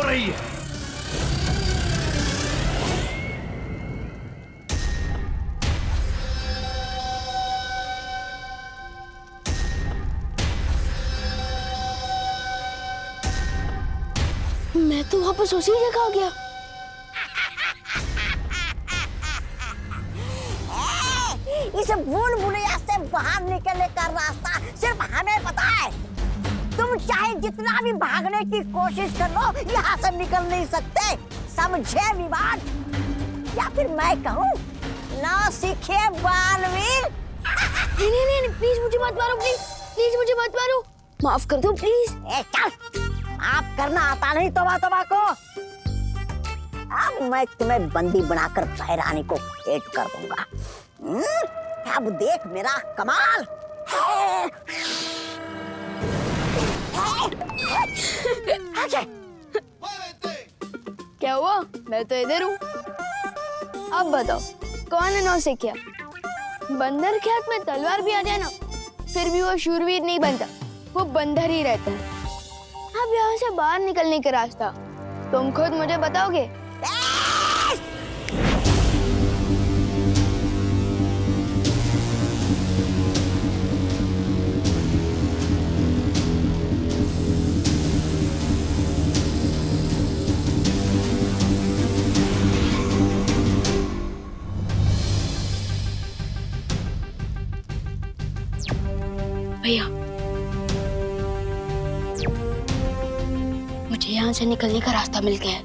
रही है? मैं तो वापस उसी जगह आ गया। इस भूल-भुलैया से बाहर निकलने का रास्ता सिर्फ हमें पता है। तुम चाहे जितना भी भागने की कोशिश कर लो, यहाँ से निकल नहीं सकते, समझे विवाद? या फिर मैं कहूँ, ना सीखे बालवीर। नहीं, प्लीज मुझे मत मारो, प्लीज मुझे मत मारो, माफ कर दो प्लीज। चल, आप करना आता नहीं तोबा को। अब मैं तुम्हें बंदी बनाकर भैरानी को भेंट कर दूंगा। अब देख मेरा कमाल। क्या हुआ? मैं तो इधर हूँ। अब बताओ कौन है नौसिखिया? बंदर के हाथ में तलवार भी आ जाए ना, फिर भी वो शूरवीर नहीं बनता, वो बंदर ही रहता है। अब यहाँ से बाहर निकलने का रास्ता तुम खुद मुझे बताओगे? भैया, मुझे यहाँ से निकलने का रास्ता मिल गया है।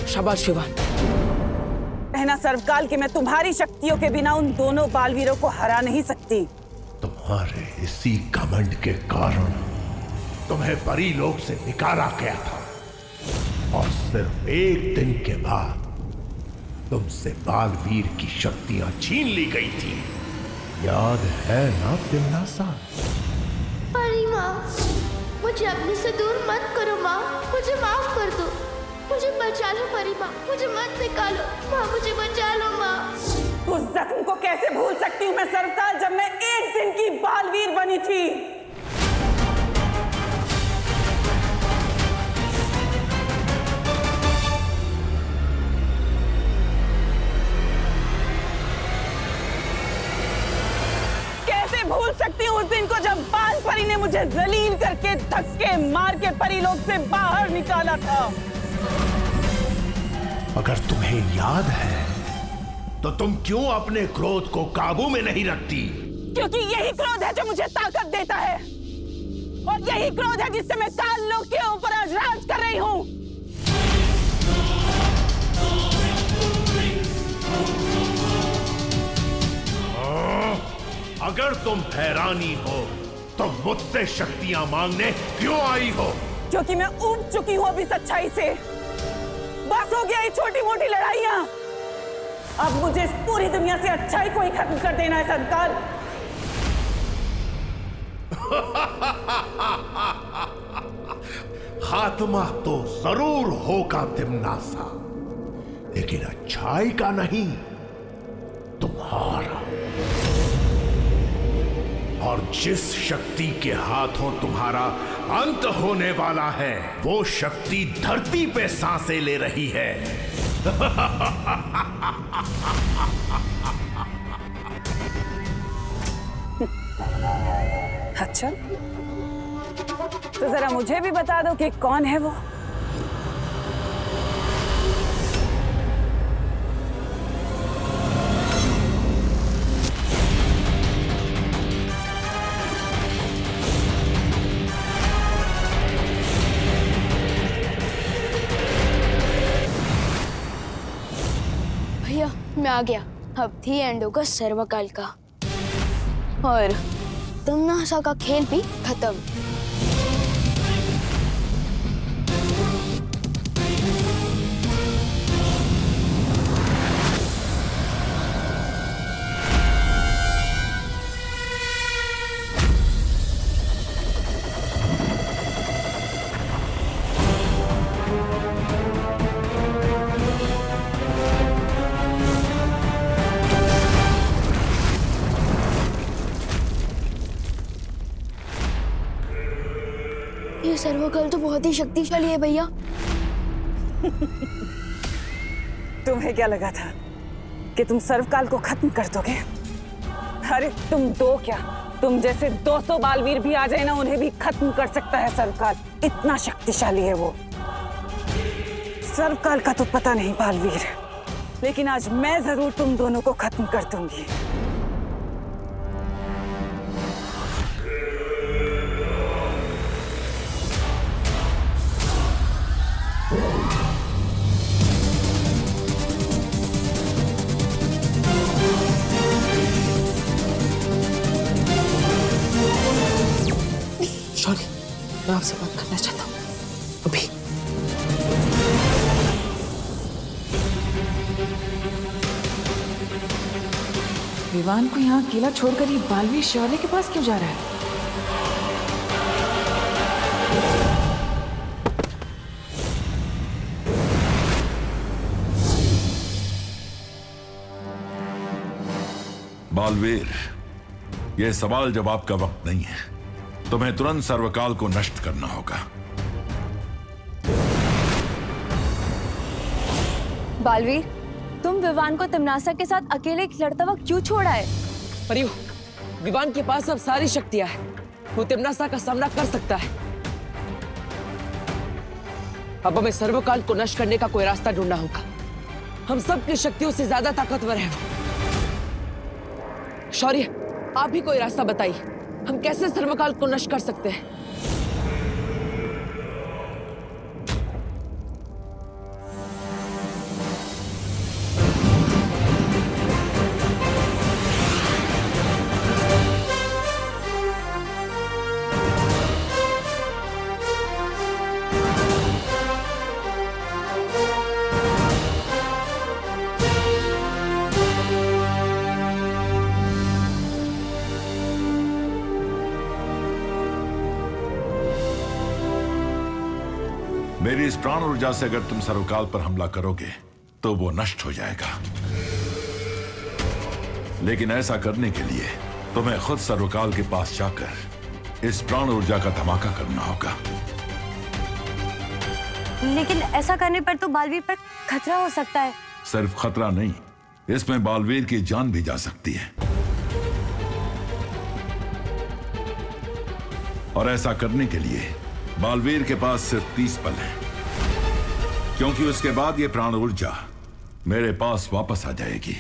शाबाश शिवा। कहना सर्वकाल कि मैं तुम्हारी शक्तियों के बिना उन दोनों बालवीरों को हरा नहीं सकती। तुम्हारे इसी घमंड के कारण तुम्हें परीलोक से निकाला गया था, और सिर्फ एक दिन के बाद तुमसे बालवीर की शक्तियां छीन ली गई थी। याद है ना तिमनासा? अरे माँ, मुझे अपने से दूर मत करो माँ, मुझे माफ कर दो, मुझे बचा लो परी माँ, मुझे मत निकालो माँ, मुझे बचा लो माँ। उस जख्म को कैसे भूल सकती हूँ मैं सर्वकाल, जब मैं एक दिन की बालवीर बनी थी। भूल सकती हूँ उस दिन को जब बाल परी ने मुझे जलील करके धक्के मार के परीलोक से बाहर निकाला था। अगर तुम्हें याद है तो तुम क्यों अपने क्रोध को काबू में नहीं रखती? क्योंकि यही क्रोध है जो मुझे ताकत देता है, और यही क्रोध है जिससे मैं काल लोक के ऊपर आज राज कर रही हूँ। अगर तुम हैरानी हो तो मुझसे शक्तियां मांगने क्यों आई हो? क्योंकि मैं ऊब चुकी हूँ अभी सच्चाई से। बस हो गया ये छोटी मोटी लड़ाइयाँ। अब मुझे इस पूरी दुनिया से अच्छाई को ही खत्म कर देना है सर्वकाल। खात्मा तो जरूर होगा तिमनासा, लेकिन अच्छाई का नहीं, तुम्हारा। और जिस शक्ति के हाथों तुम्हारा अंत होने वाला है, वो शक्ति धरती पे सांसें ले रही है। अच्छा, तो जरा मुझे भी बता दो कि कौन है वो। मैं आ गया। अब थी एंड होगा सर्वकाल का, और तिमनासा का खेल भी खत्म। ये सर्वकाल तो बहुत ही शक्तिशाली है भैया। तुम्हें क्या लगा था कि तुम सर्वकाल को खत्म कर दोगे? अरे तुम दो क्या, तुम जैसे 200 बालवीर भी आ जाए ना, उन्हें भी खत्म कर सकता है सर्वकाल। इतना शक्तिशाली है वो। सर्वकाल का तो पता नहीं बालवीर, लेकिन आज मैं जरूर तुम दोनों को खत्म कर दूंगी। शौर्य, मैं आपसे बात करना चाहता हूँ अभी। विवान को यहाँ अकेला छोड़कर ये बालवीर शौर्य के पास क्यों जा रहा है? बालवीर, यह सवाल जवाब का वक्त नहीं है। तुम्हें तुरंत सर्वकाल को नष्ट करना होगा। बालवीर, तुम विवान को तिम्नासा के साथ अकेले लड़ता हुआ क्यों छोड़ा है? परियो, विवान के पास अब सारी शक्तियां हैं। वो तिम्नासा का सामना कर सकता है। अब हमें सर्वकाल को नष्ट करने का कोई रास्ता ढूंढना होगा। हम सबकी शक्तियों से ज्यादा ताकतवर है वो। शौर्य, आप ही कोई रास्ता बताइए। हम कैसे सर्वकाल को नष्ट कर सकते हैं? मेरी इस प्राण ऊर्जा से अगर तुम सर्वकाल पर हमला करोगे तो वो नष्ट हो जाएगा। लेकिन ऐसा करने के लिए तुम्हें खुद सर्वकाल के पास जाकर इस प्राण ऊर्जा का धमाका करना होगा। लेकिन ऐसा करने पर तो बालवीर पर खतरा हो सकता है। सिर्फ खतरा नहीं, इसमें बालवीर की जान भी जा सकती है। और ऐसा करने के लिए बालवीर के पास सिर्फ 30 पल हैं, क्योंकि उसके बाद ये प्राण ऊर्जा मेरे पास वापस आ जाएगी।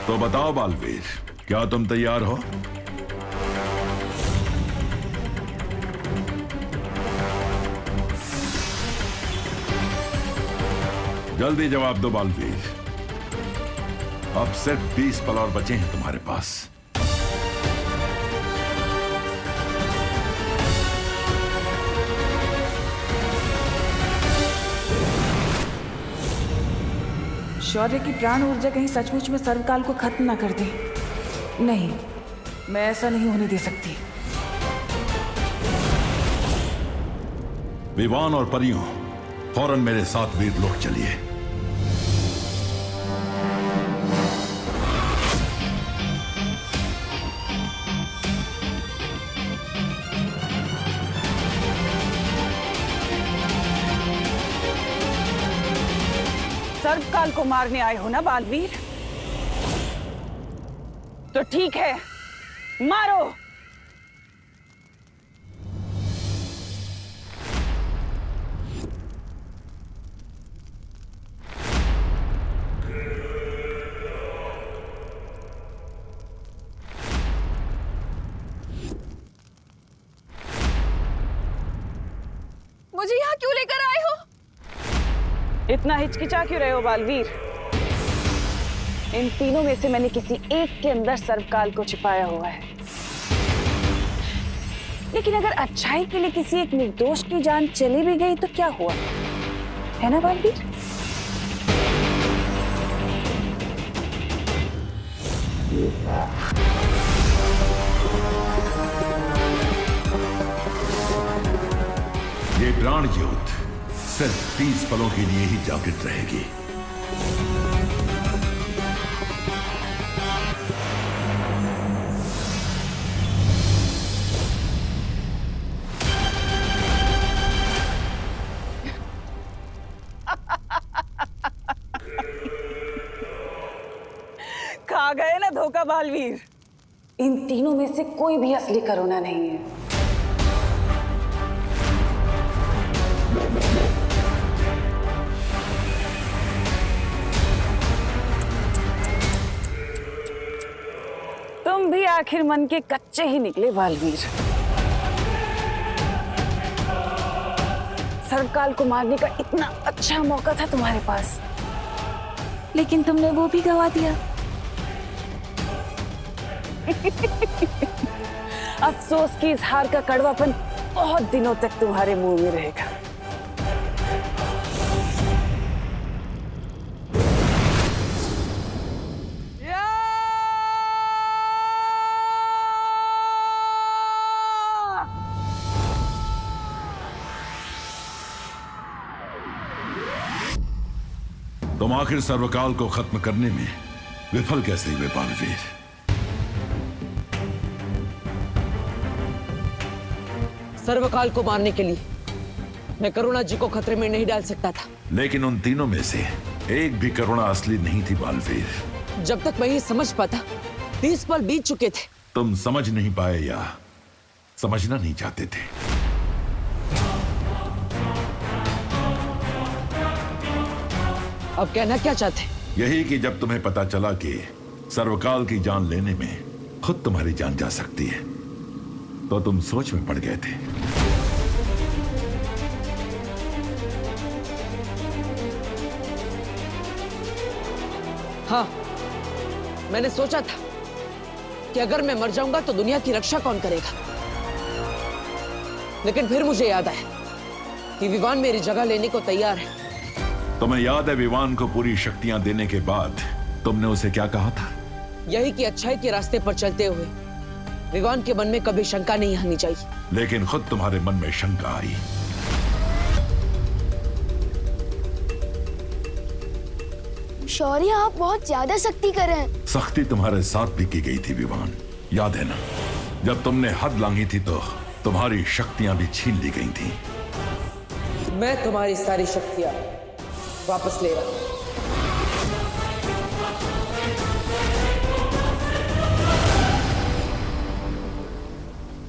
तो बताओ बालवीर, क्या तुम तैयार हो? जल्दी जवाब दो बालवीर। अब सिर्फ 20 पल और बचे हैं तुम्हारे पास। शौर्य की प्राण ऊर्जा कहीं सचमुच में सर्वकाल को खत्म ना कर दे। नहीं, मैं ऐसा नहीं होने दे सकती। विवान और परियों, फौरन मेरे साथ वीरलोक चलिए। सर्वकाल को मारने आए हो ना बालवीर? तो ठीक है, मारो। मुझे यहाँ क्यों लेकर आए हो? इतना हिचकिचा क्यों रहे हो बालवीर? इन तीनों में से मैंने किसी एक के अंदर सर्वकाल को छिपाया हुआ है। लेकिन अगर अच्छाई के लिए किसी एक निर्दोष की जान चली भी गई तो क्या हुआ, है ना बालवीर? ये प्राण ज्योत सिर्फ 30 पलों के लिए ही जागृत रहेगी। का बालवीर, इन तीनों में से कोई भी असली करुणा नहीं है। तुम भी आखिर मन के कच्चे ही निकले बालवीर। सर्वकाल को मारने का इतना अच्छा मौका था तुम्हारे पास, लेकिन तुमने वो भी गवा दिया। अफसोस की इस हार का कड़वापन बहुत दिनों तक तुम्हारे मुंह में रहेगा। तुम आखिर सर्वकाल को खत्म करने में विफल कैसे हुए बालवीर? सर्वकाल को मारने के लिए मैं करुणा जी को खतरे में नहीं डाल सकता था। लेकिन उन तीनों में से एक भी करुणा असली नहीं थी बालवीर। जब तक मैं ये समझ पाता 30 पल बीत चुके थे। तुम समझ नहीं पाए या समझना नहीं चाहते थे? अब कहना क्या चाहते? यही कि जब तुम्हें पता चला कि सर्वकाल की जान लेने में खुद तुम्हारी जान जा सकती है, तो तुम सोच में पड़ गए थे। हाँ, मैंने सोचा था कि अगर मैं मर जाऊंगा तो दुनिया की रक्षा कौन करेगा। लेकिन फिर मुझे याद आया कि विवान मेरी जगह लेने को तैयार है। तुम्हें याद है विवान को पूरी शक्तियां देने के बाद तुमने उसे क्या कहा था? यही कि अच्छाई के रास्ते पर चलते हुए विवान के मन में कभी शंका नहीं आनी चाहिए। लेकिन खुद तुम्हारे मन में शंका आई। शौर्य, आप बहुत ज्यादा सख्ती कर रहे हैं। सख्ती तुम्हारे साथ भी की गई थी विवान, याद है ना? जब तुमने हद लांघी थी तो तुम्हारी शक्तियां भी छीन ली गई थी। मैं तुम्हारी सारी शक्तियां वापस ले रहा हूं।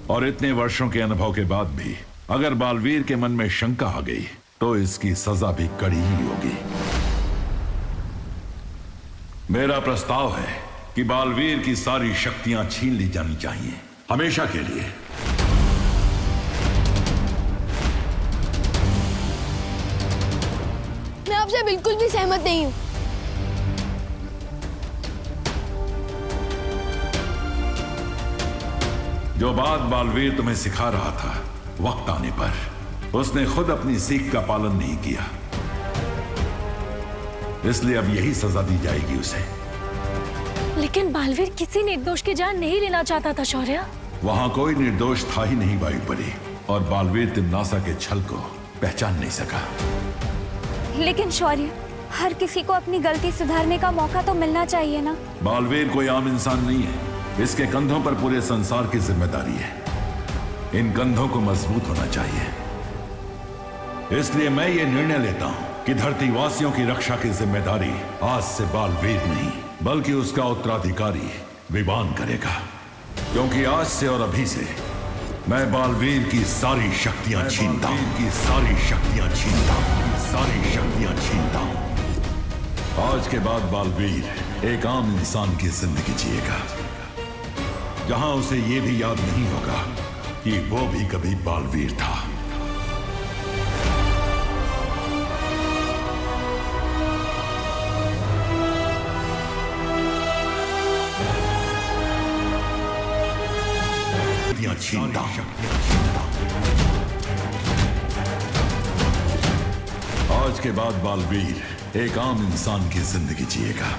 और इतने वर्षों के अनुभव के बाद भी अगर बालवीर के मन में शंका आ गई तो इसकी सजा भी कड़ी ही होगी। मेरा प्रस्ताव है कि बालवीर की सारी शक्तियां छीन ली जानी चाहिए, हमेशा के लिए। मैं आपसे बिल्कुल भी सहमत नहीं हूँ। जो बात बालवीर तुम्हें सिखा रहा था, वक्त आने पर उसने खुद अपनी सीख का पालन नहीं किया, इसलिए अब यही सजा दी जाएगी उसे। लेकिन बालवीर किसी निर्दोष की जान नहीं लेना चाहता था शौर्य। वहां कोई निर्दोष था ही नहीं वायुपरी, और बालवीर तिम्नासा के छल को पहचान नहीं सका। लेकिन शौर्य, हर किसी को अपनी गलती सुधारने का मौका तो मिलना चाहिए ना। बालवीर कोई आम इंसान नहीं है, इसके कंधों पर पूरे संसार की जिम्मेदारी है। इन कंधों को मजबूत होना चाहिए। इसलिए मैं ये निर्णय लेता हूं कि धरतीवासियों की रक्षा की जिम्मेदारी आज से बालवीर नहीं बल्कि उसका उत्तराधिकारी विवान करेगा। क्योंकि आज से और अभी से मैं बालवीर की सारी शक्तियां छीनता हूं, सारी शक्तियां छीनता हूं, सारी शक्तियां छीनता हूं। आज के बाद बालवीर एक आम इंसान की जिंदगी जिएगा, जहां उसे यह भी याद नहीं होगा कि वो भी कभी बालवीर था। छीनता हूं। आज के बाद बालवीर एक आम इंसान की जिंदगी जिएगा,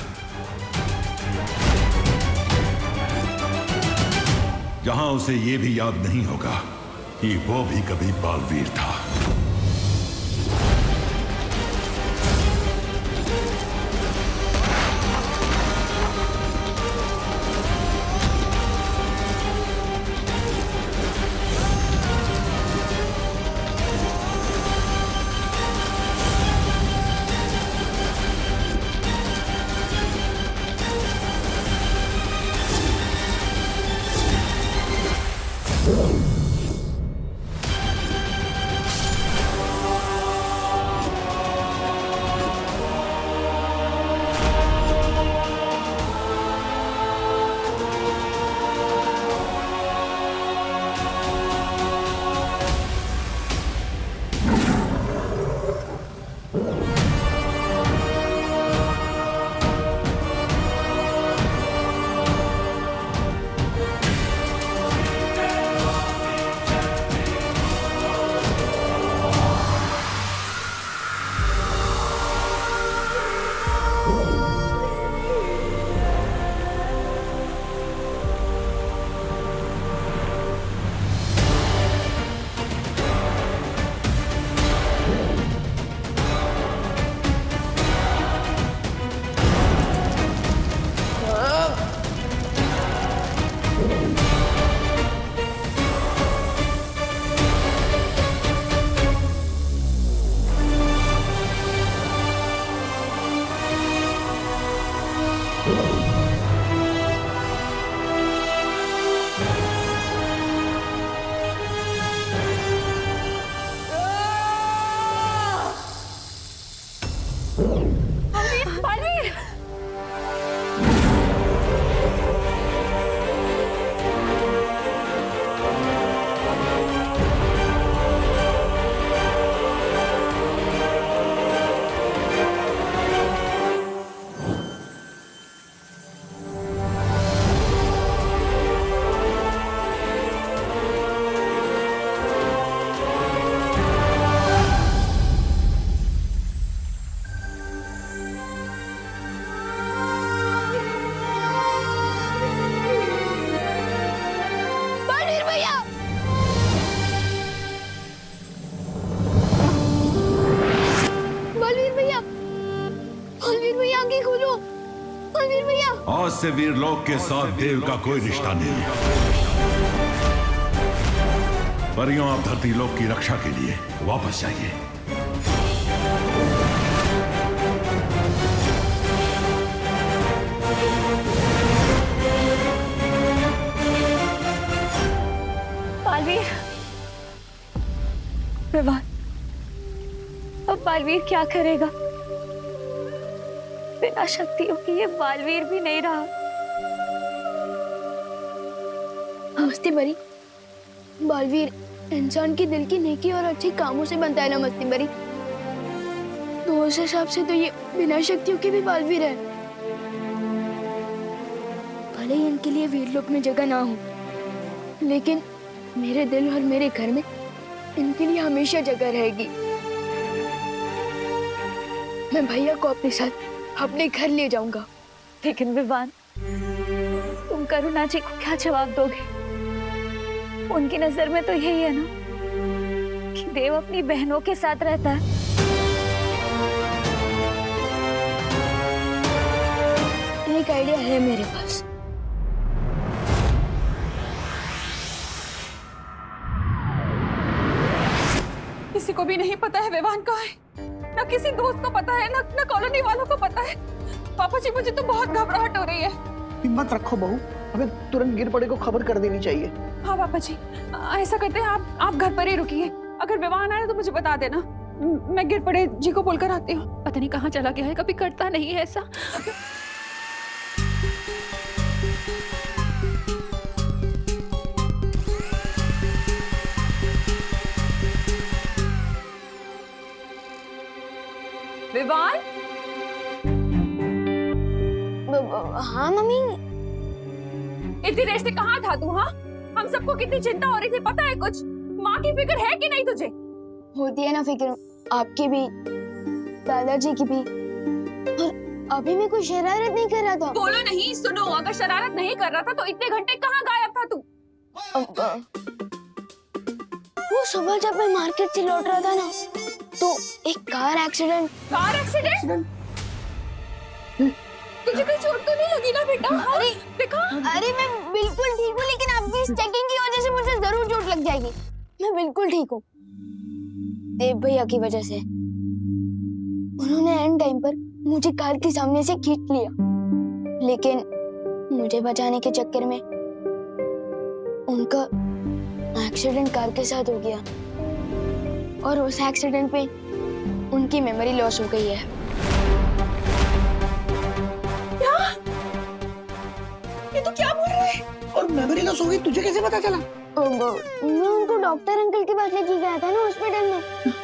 जहां उसे यह भी याद नहीं होगा कि वो भी कभी बालवीर था। बालवीर! बलवीर भैया! बलवीर भैया! बलवीर भैया आंखें खोलो! बलवीर भैया! आज से वीरलोक के साथ देव का कोई रिश्ता नहीं। परियों, आप धरती लोक की रक्षा के लिए वापस जाइए। बालवीर! विवान, अब बालवीर क्या करेगा? बिना शक्तियों की ये बालवीर भी नहीं रहा। मस्ती बरी, बालवीर इंसान की दिल की नेकी और अच्छे कामों से बनता है ना मस्ती बरी। तो उस हिसाब से तो ये बिना शक्तियों के भी बालवीर है। भले ही इनके लिए वीरलोक में जगह ना हो, लेकिन मेरे दिल और मेरे घर में इनके लिए हमेशा जगह रहेगी। मैं भैया को अपने साथ अपने घर ले जाऊंगा। लेकिन विवान, तुम करुणा जी को क्या जवाब दोगे? उनकी नजर में तो यही है ना कि देव अपनी बहनों के साथ रहता है। एक आइडिया है मेरे पास। किसी को भी नहीं पता है विवान कहाँ है, ना किसी दोस्त को पता है, ना कॉलोनी वालों को पता है। पापा जी, मुझे तो बहुत घबराहट हो रही है। हिम्मत रखो बहू, हमें तुरंत गिर पड़े को खबर कर देनी चाहिए। हाँ पापा जी, ऐसा करते हैं, आप घर पर ही रुकिए। अगर विवान आए तो मुझे बता देना। मैं गिर पड़े जी को बोलकर आती हूँ। पता नहीं कहाँ चला गया है, कभी करता नहीं है ऐसा। विवान! हाँ मम्मी। इतनी देर से कहाँ था तू? हाँ, हम सबको कितनी चिंता हो रही थी, पता है कुछ? माँ की फिक्र है कि नहीं तुझे? होती है ना फिक्र, आपकी भी, दादाजी की भी। और अभी मैं कोई शरारत नहीं कर रहा था। बोलो नहीं, सुनो, अगर शरारत नहीं कर रहा था तो इतने घंटे कहाँ गायब था तू? वो सुबह जब मैं मार्केट से लौट रहा था ना, तो एक कार एक्सीडेंट। Car accident? तुझे कोई चोट तो नहीं लगी ना बेटा? अरे देखा? अरे मैं बिल्कुल ठीक हूँ, लेकिन आपकी इस चेकिंग की वजह से मुझे जरूर चोट लग जाएगी। मैं बिल्कुल ठीक हूँ, देव भैया की वजह से। उन्होंने एंड टाइम पर मुझे कार के सामने से खींच लिया, लेकिन मुझे बचाने के चक्कर में उनका एक्सीडेंट कार के साथ हो गया, और उस एक्सीडेंट पे उनकी मेमोरी लॉस हो गई है। ये तो क्या बोल रहे हैं? और मेमोरी लॉस हो गई, तुझे कैसे पता चला? मैं उनको डॉक्टर अंकल के पास लेके गया था ना हॉस्पिटल में,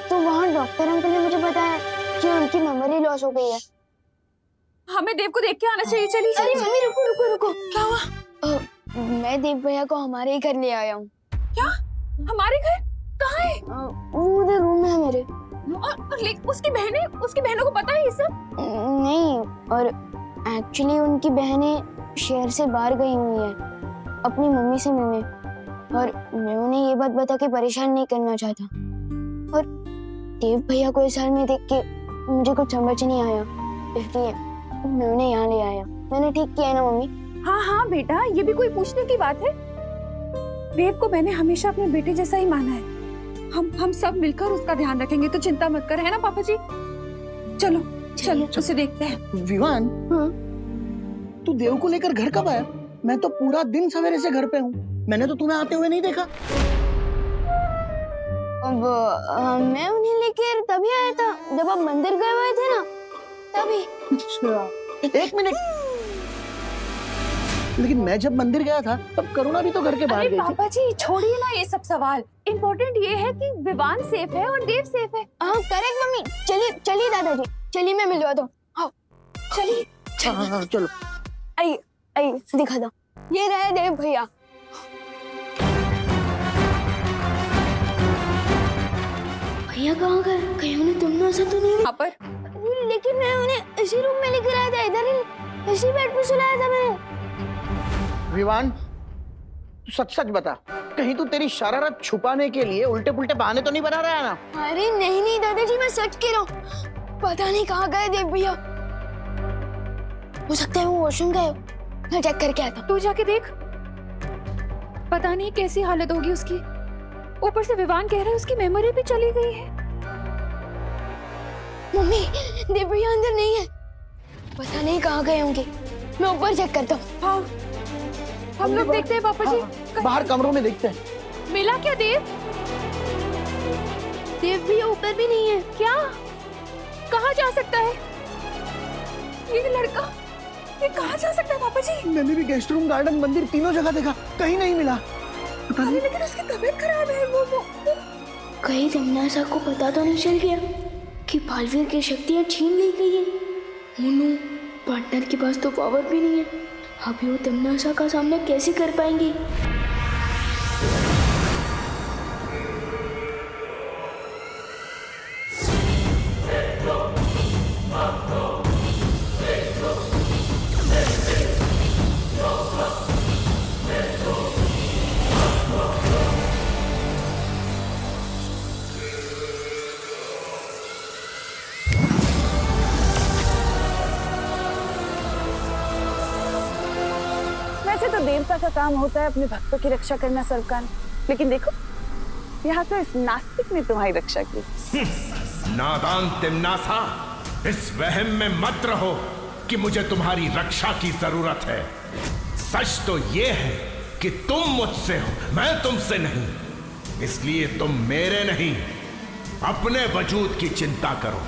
तो वहाँ डॉक्टर अंकल ने मुझे बताया कि उनकी मेमोरी लॉस हो गई है। हमें देव को देख के आना चाहिए। चलिए अरे मम्मी रुको रुको रुको। क्या हुआ? मैं देव भैया को हमारे ही घर ले आया हूँ। क्या? हमारे घर? कहाँ है? वो उधर रूम है मेरे। और उसकी बहनों को पता है ये सब? नहीं, और एक्चुअली उनकी बहनें शहर से बाहर गई हुई हैं अपनी मम्मी से मिलने, और मैं उन्हें ये बात बता के परेशान नहीं करना चाहता। और देव भैया को इस हाल में देख के मुझे कुछ समझ नहीं आया, इसलिए मैं उन्हें यहाँ ले आया। मैंने ठीक किया ना मम्मी? हाँ हाँ बेटा, ये भी कोई पूछने की बात है? देव को मैंने हमेशा अपने बेटे जैसा ही माना है। हम सब मिलकर उसका ध्यान रखेंगे, तो चिंता मत कर, है ना पापा जी? चलो चलो उसे देखते हैं। विवान, तू देव को लेकर घर कब आया? मैं तो पूरा दिन सवेरे से घर पे हूँ, मैंने तो तुम्हें आते हुए नहीं देखा। अब मैं उन्हें लेकर तभी आया था जब आप मंदिर गए हुए थे ना, तभी। अच्छा, 1 मिनट। लेकिन मैं जब मंदिर गया था तब करुणा भी तो घर के बाहर अरे गई थी। पापा जी छोड़िए ना ये सब सवाल, इम्पोर्टेंट ये है कि विवान सेफ है और देव सेफ है। हाँ करेक्ट मम्मी। चलिए चलिए दादाजी, चलिए मैं मिलवा दूँ। हाँ चलिए। हाँ, चलो। आइए आइए दिखा दो, ये रहे देव भैया। भैया कहाँ गए? कहीं उन्हें तमन्ना तो नहीं? यहाँ पर लेकिन मैं उन्हें इसी रूम में लेकर आया था, इधर ही इसी बेड पे सुलाया था मैंने। विवान, तू सच सच बता, कहीं तू तेरी शरारत छुपाने के लिए उल्टे पुल्टे बहाने तो नहीं बना रहा है ना? अरे नहीं नहीं दादाजी, मैं सच कह रहा हूँ। पता नहीं कहाँ गए देव भैया, हो सकता है वो वॉशरूम गए हो। मैं चेक करके आता हूँ। तू जाके देख, पता नहीं कैसी हालत होगी उसकी। ऊपर से विवान कह रहा है उसकी मेमोरी भी चली गई है। मम्मी देव भैया अंदर नहीं है, पता नहीं कहाँ गए होंगे। मैं ऊपर चेक करता हूँ। हाँ हम लोग देखते हैं पापा जी। हाँ, बाहर कमरों में देखते हैं। मिला क्या देव? देव भैया ऊपर भी नहीं है। क्या? कहाँ जा सकता है ये लड़का? ये कहाँ जा सकता है पापा जी? मैंने भी गेस्ट रूम, गार्डन, मंदिर तीनों जगह देखा, कहीं नहीं मिला। पता नहीं। लेकिन उसकी तबीयत खराब है। वो कहीं तमन्ना को पता तो नहीं चल गया कि बालवीर की शक्तियाँ छीन ली गई है? मोनू, पार्टनर के पास तो पावर भी नहीं है, अभी वो तमन्ना का सामना कैसे कर पाएंगे? वैसे तो देवता का काम होता है अपने भक्तों की रक्षा करना सरकार, लेकिन देखो यहाँ तो इस नास्तिक ने तुम्हारी रक्षा की। नादान तिम्नासा, इस वहम में मत रहो कि मुझे तुम्हारी रक्षा की जरूरत है। सच तो ये है कि तुम मुझसे हो, मैं तुमसे नहीं। इसलिए तुम मेरे नहीं, अपने वजूद की चिंता करो।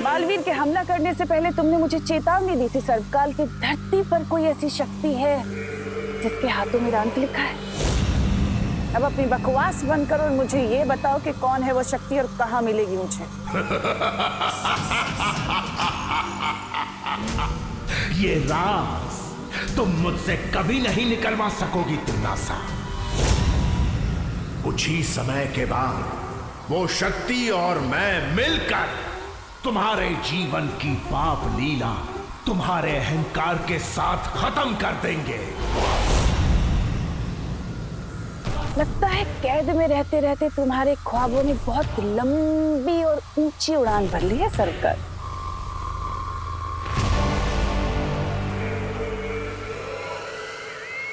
बालवीर के हमला करने से पहले तुमने मुझे चेतावनी दी थी सर्वकाल की धरती पर कोई ऐसी शक्ति है जिसके हाथों में अंत लिखा है। अब अपनी बकवास बंद करो और मुझे ये बताओ कि कौन है वो शक्ति और कहाँ मिलेगी मुझे। ये राज तुम मुझसे कभी नहीं निकलवा सकोगी तिम्नासा। कुछ ही समय के बाद वो शक्ति और मैं मिलकर तुम्हारे जीवन की पाप लीला तुम्हारे अहंकार के साथ खत्म कर देंगे। लगता है कैद में रहते रहते तुम्हारे ख्वाबों ने बहुत लंबी और ऊंची उड़ान भर ली है सरकार।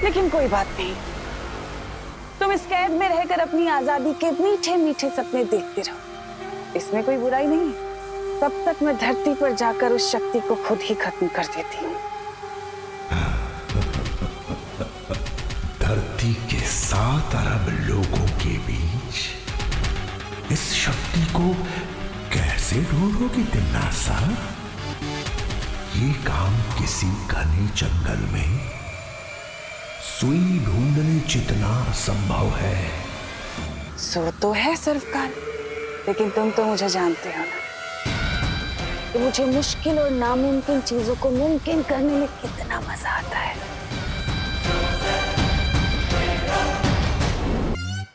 लेकिन कोई बात नहीं, तुम इस कैद में रहकर अपनी आजादी के मीठे मीठे सपने देखते रहो, इसमें कोई बुराई नहीं। तब तक मैं धरती पर जाकर उस शक्ति को खुद ही खत्म कर देती हूँ। धरती के 7 अरब लोगों के बीच इस शक्ति को कैसे ढूंढोगी तिम्नासा? ये काम किसी घने जंगल में सुई ढूंढने जितना संभव है। सो तो है सर्वकाल, लेकिन तुम तो मुझे जानते हो ना कि मुझे मुश्किल और नामुमकिन चीजों को मुमकिन करने में कितना मजा आता है।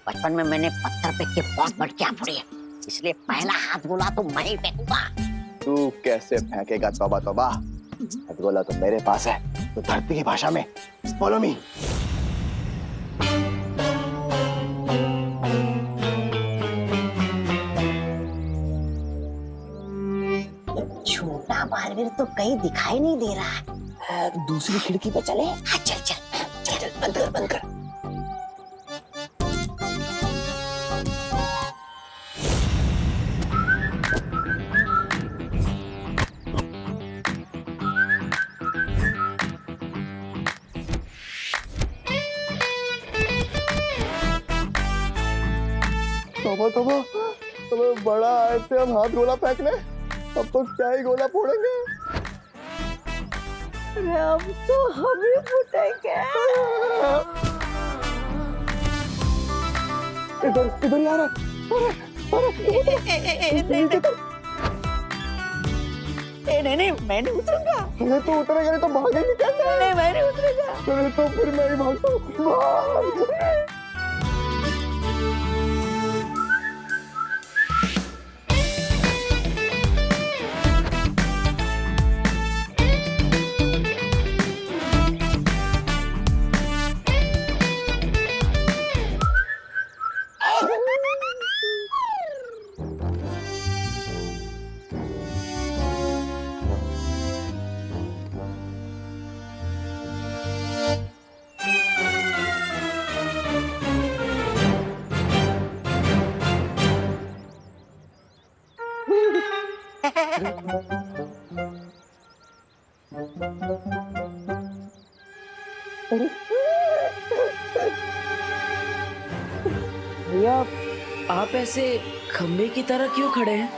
बचपन में मैंने पत्थर फेंक के बहुत मटकियां फोड़ी है, इसलिए पहला हाथ गोला तो मैं ही फेंकूंगा। तू कैसे फेंकेगा? तौबा तौबा, हथगोला तो मेरे पास है। तो धरती की भाषा में फॉलो मी। छोटा बालवीर तो कहीं दिखाई नहीं दे रहा है। दूसरी खिड़की पे चले। हाँ, चल चल चल चल, बंद कर बंद कर। तौबा तौबा, तुम्हें बड़ा आए थे हम हाथ गोला फेंकने, अब तो क्या ही गोला फोड़ेंगे। अरे अब तो हम ही फूटेंगे। इधर ही आ रहा है। नहीं मैं नहीं उतरूंगा। अरे तो उतरेगा नहीं तो भागेंगे कैसे? नहीं मैं नहीं उतरूंगा। अरे तो फिर मैं ही भागता हूँ। भाग। भैया आप ऐसे खंबे की तरह क्यों खड़े हैं?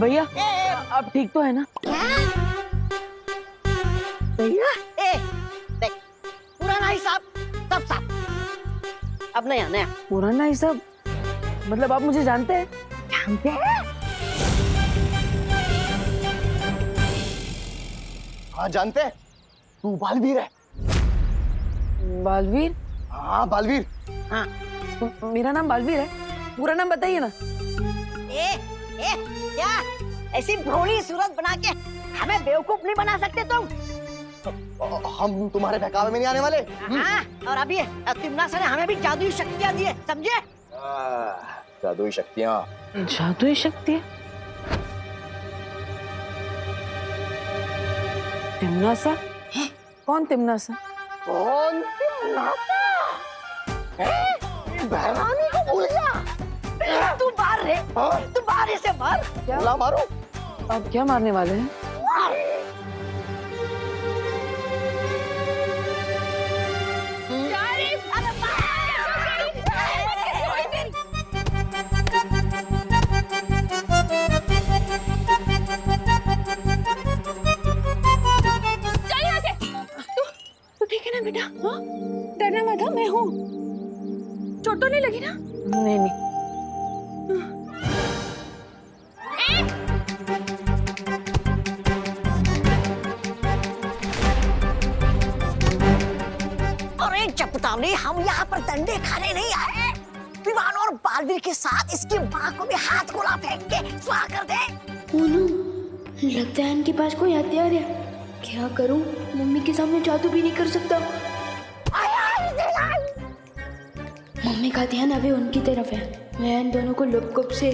भैया आप ठीक तो है ना? भैया देख, पुराना हिसाब सब साफ, अब नया नया। पुराना हिसाब मतलब आप मुझे जानते हैं? जानते हैं? हाँ जानते हैं, तू बालवीर है। बालवीर? हाँ बालवीर। हाँ मेरा नाम बालवीर है, पूरा नाम बताइए ना। क्या ऐसी भोली सूरत बना के हमें बेवकूफ नहीं बना सकते तुम? हम तुम्हारे बहकावे में नहीं आने वाले। हाँ, और अभी तिमनासा ने हमें भी जादुई शक्तियां दी है, समझे? जादुई शक्तियाँ। जादुई शक्ति? तिमनासा? कौन तिमनासा? कौन तिमनासा? बहरानी को भूल गया? तू मार रे, तू मार इसे मार। क्या मारो? आप क्या मारने वाले हैं? बेटा हाँ डरना मत, हाँ मैं हूँ। चोट तो नहीं लगी ना? नहीं नहीं। अरे चपटावनी, हम यहाँ पर डंडे खाने नहीं आए। विवान और बालवीर के साथ इसकी माँ को भी हाथ गोला फेंक के स्वाहा कर दे। मोनू, लगता है इनके पास कोई हथियार है। क्या करूं? मम्मी के सामने जादू भी नहीं कर सकता। मम्मी का ध्यान अभी उनकी तरफ है। मैं इन दोनों को लुप से